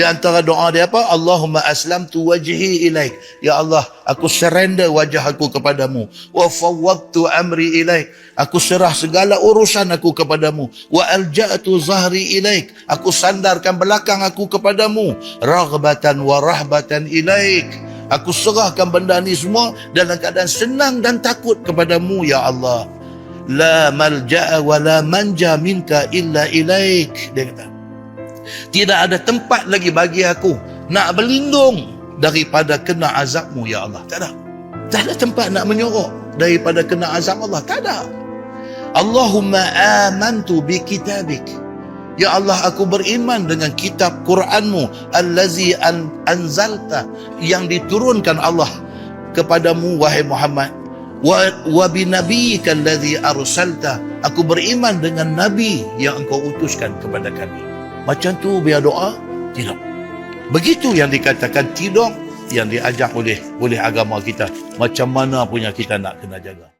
Di antara doa dia apa? Allahumma aslamtu wajhi ilaik. Ya Allah, aku surrender wajah aku kepadamu. Wa fawwadtu amri ilaik. Aku serah segala urusan aku kepadamu. Wa alja'tu zahri ilaik. Aku sandarkan belakang aku kepadamu. Raghbatan wa rahbatan ilaik. Aku serahkan benda ni semua dalam keadaan senang dan takut kepadamu, ya Allah. La malja'a wa la manja minka illa ilaik. Dia kata, tidak ada tempat lagi bagi aku nak berlindung daripada kena azabmu, ya Allah. Tak ada. Tak ada tempat nak menyorok daripada kena azab Allah. Tak ada. Allahumma amantu bi kitabik. Ya Allah, aku beriman dengan kitab Quranmu. Allazi anzalta. Yang diturunkan Allah kepadamu, wahai Muhammad. Wa binabiyyika allazi arsalta. Aku beriman dengan Nabi yang engkau utuskan kepada kami. Macam tu biar doa? Tidak. Begitu yang dikatakan tidak, yang diajar oleh agama kita. Macam mana punya kita nak kena jaga.